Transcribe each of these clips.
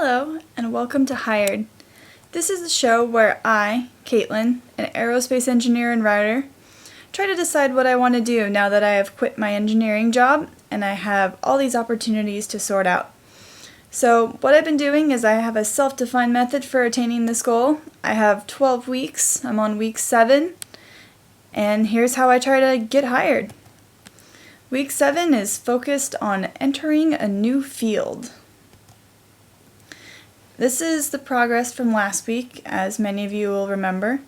Hello, and welcome to Hired. This is a show where I, Caitlin, an aerospace engineer and writer, try to decide what I want to do now that I have quit my engineering job and I have all these opportunities to sort out. So what I've been doing is I have a self-defined method for attaining this goal. I have 12 weeks. I'm on week 7, and here's how I try to get hired. Week 7 is focused on entering a new field. This is the progress from last week, as many of you will remember.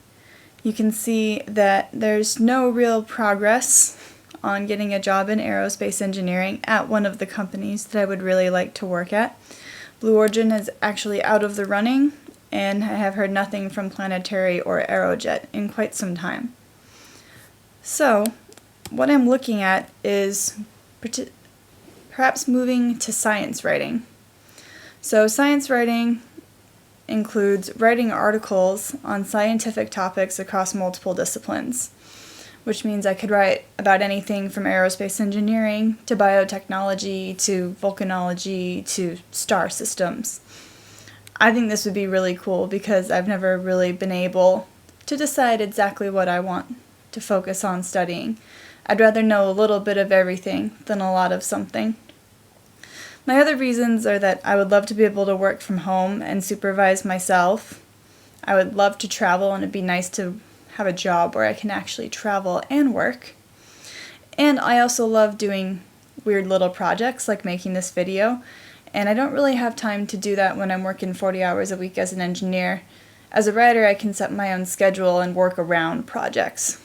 You can see that there's no real progress on getting a job in aerospace engineering at one of the companies that I would really like to work at. Blue Origin is actually out of the running, and I have heard nothing from Planetary or Aerojet in quite some time. So, what I'm looking at is perhaps moving to science writing. So science writing includes writing articles on scientific topics across multiple disciplines, which means I could write about anything from aerospace engineering to biotechnology to volcanology to star systems. I think this would be really cool because I've never really been able to decide exactly what I want to focus on studying. I'd rather know a little bit of everything than a lot of something. My other reasons are that I would love to be able to work from home and supervise myself. I would love to travel, and it'd be nice to have a job where I can actually travel and work. And I also love doing weird little projects like making this video, and I don't really have time to do that when I'm working 40 hours a week as an engineer. As a writer, I can set my own schedule and work around projects.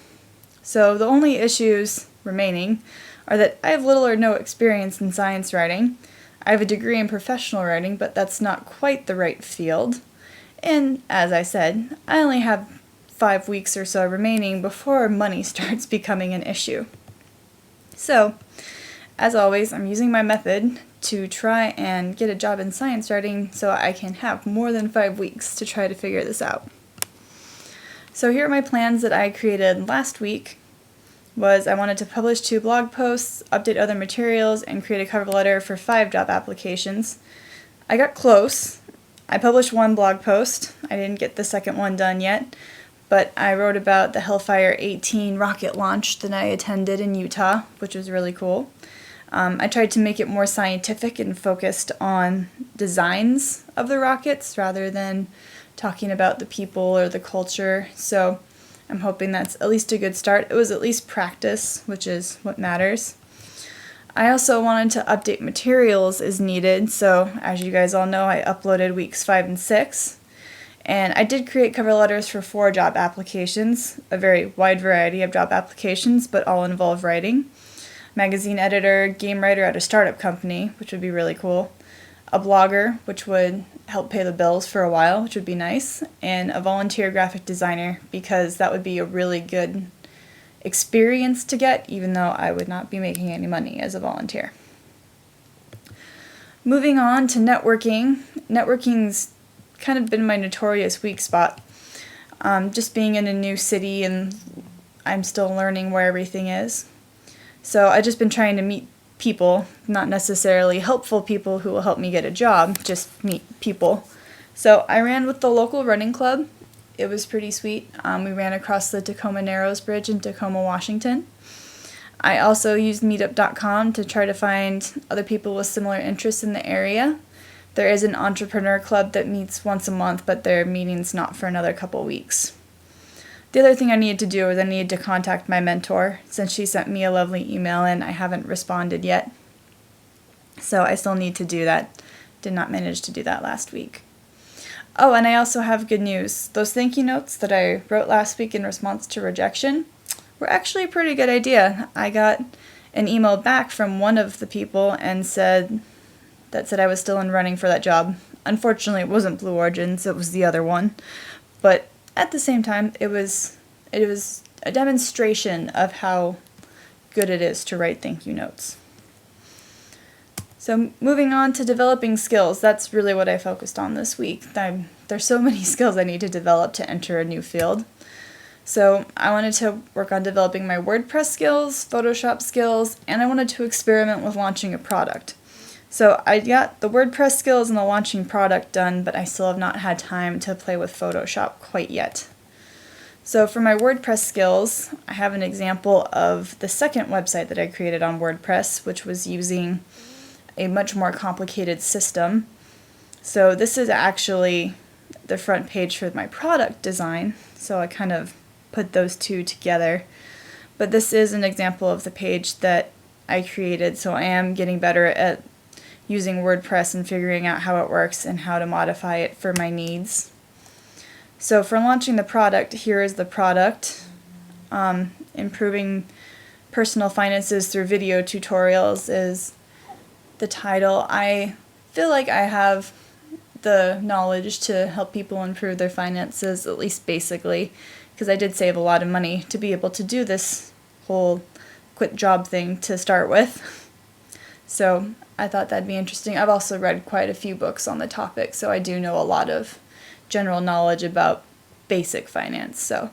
So the only issues remaining are that I have little or no experience in science writing. I have a degree in professional writing, but that's not quite the right field. And as I said, I only have 5 weeks or so remaining before money starts becoming an issue. So, as always, I'm using my method to try and get a job in science writing so I can have more than 5 weeks to try to figure this out. So here are my plans that I created last week. I wanted to publish 2 blog posts, update other materials, and create a cover letter for 5 job applications. I got close. I published 1 blog post. I didn't get the second one done yet, but I wrote about the Hellfire 18 rocket launch that I attended in Utah, which was really cool. I tried to make it more scientific and focused on designs of the rockets rather than talking about the people or the culture, so I'm hoping that's at least a good start. It was at least practice, which is what matters. I also wanted to update materials as needed, so as you guys all know, I uploaded weeks 5 and 6. And I did create cover letters for 4 job applications, a very wide variety of job applications, but all involve writing. Magazine editor, game writer at a startup company, which would be really cool. A blogger, which would help pay the bills for a while, which would be nice, and a volunteer graphic designer, because that would be a really good experience to get, even though I would not be making any money as a volunteer. Moving on to networking. Networking's kind of been my notorious weak spot. Just being in a new city and I'm still learning where everything is. So I've just been trying to meet people, not necessarily helpful people who will help me get a job, just meet people. So I ran with the local running club. It was pretty sweet. We ran across the Tacoma Narrows Bridge in Tacoma, Washington. I also used meetup.com to try to find other people with similar interests in the area. There is an entrepreneur club that meets once a month, but their meeting's not for another couple weeks. The other thing I needed to do was I needed to contact my mentor, since she sent me a lovely email and I haven't responded yet. So I still need to do that. Did not manage to do that last week. Oh, and I also have good news. Those thank you notes that I wrote last week in response to rejection were actually a pretty good idea. I got an email back from one of the people and said I was still in running for that job. Unfortunately, it wasn't Blue Origin, so it was the other one. But at the same time, it was a demonstration of how good it is to write thank you notes. So moving on to developing skills, that's really what I focused on this week. There's so many skills I need to develop to enter a new field. So I wanted to work on developing my WordPress skills, Photoshop skills, and I wanted to experiment with launching a product. So I got the WordPress skills and the launching product done, but I still have not had time to play with Photoshop quite yet. So for my WordPress skills, I have an example of the second website that I created on WordPress, which was using a much more complicated system. So this is actually the front page for my product design, so I kind of put those two together. But this is an example of the page that I created, so I am getting better at using WordPress and figuring out how it works and how to modify it for my needs. So for launching the product, here is the product. Improving personal finances through video tutorials is the title. I feel like I have the knowledge to help people improve their finances, at least basically, because I did save a lot of money to be able to do this whole quit job thing to start with. So I thought that'd be interesting. I've also read quite a few books on the topic, so I do know a lot of general knowledge about basic finance. So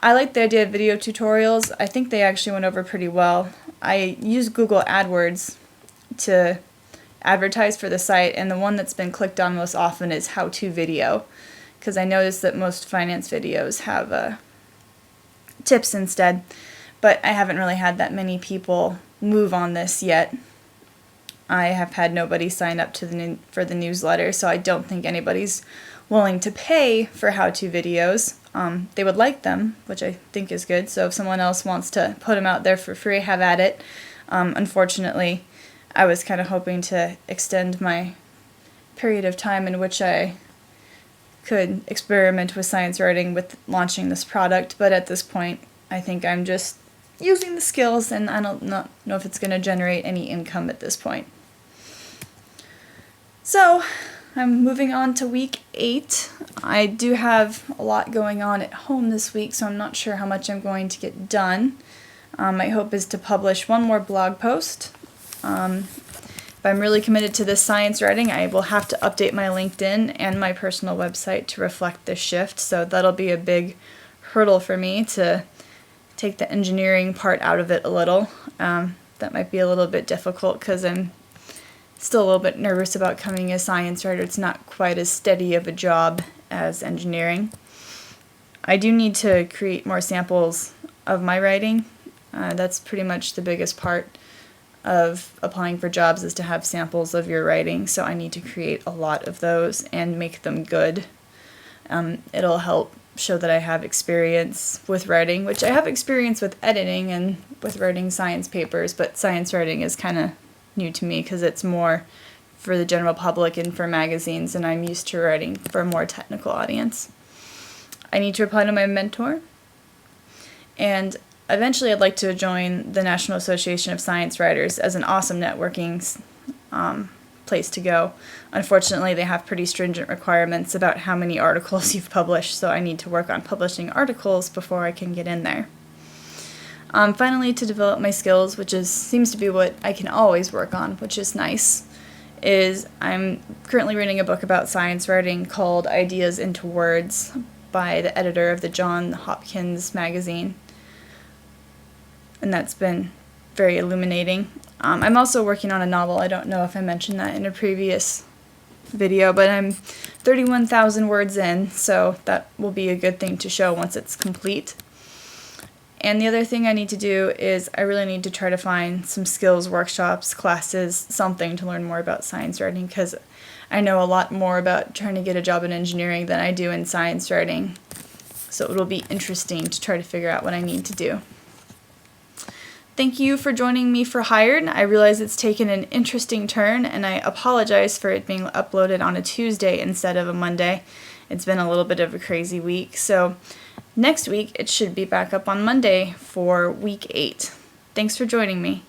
I like the idea of video tutorials. I think they actually went over pretty well. I use Google Adwords to advertise for the site, and the one that's been clicked on most often is how-to video, because I noticed that most finance videos have tips instead, but I haven't really had that many people move on this yet. I have had nobody sign up to for the newsletter, so I don't think anybody's willing to pay for how-to videos. They would like them, which I think is good, so if someone else wants to put them out there for free, have at it. Unfortunately, I was kind of hoping to extend my period of time in which I could experiment with science writing with launching this product, but at this point I think I'm just using the skills, and I don't know if it's going to generate any income at this point. So I'm moving on to week 8. I do have a lot going on at home this week, so I'm not sure how much I'm going to get done. My hope is to publish one more blog post. If I'm really committed to this science writing, I will have to update my LinkedIn and my personal website to reflect this shift, so that'll be a big hurdle for me to take the engineering part out of it a little. That might be a little bit difficult because I'm still a little bit nervous about becoming a science writer. It's not quite as steady of a job as engineering. I do need to create more samples of my writing. That's pretty much the biggest part of applying for jobs, is to have samples of your writing, so I need to create a lot of those and make them good. It'll help show that I have experience with writing, which I have experience with editing and with writing science papers, but science writing is kind of new to me because it's more for the general public and for magazines, and I'm used to writing for a more technical audience. I need to reply to my mentor, and eventually I'd like to join the National Association of Science Writers as an awesome networking place to go. Unfortunately, they have pretty stringent requirements about how many articles you've published, so I need to work on publishing articles before I can get in there. Finally, to develop my skills, which seems to be what I can always work on, which is nice, is I'm currently reading a book about science writing called Ideas into Words by the editor of the Johns Hopkins magazine, and that's been very illuminating. I'm also working on a novel. I don't know if I mentioned that in a previous video, but I'm 31,000 words in, so that will be a good thing to show once it's complete. And the other thing I need to do is I really need to try to find some skills workshops, classes, something to learn more about science writing, because I know a lot more about trying to get a job in engineering than I do in science writing. So it'll be interesting to try to figure out what I need to do. Thank you for joining me for Hired. I realize it's taken an interesting turn, and I apologize for it being uploaded on a Tuesday instead of a Monday. It's been a little bit of a crazy week, so next week it should be back up on Monday for week 8. Thanks for joining me.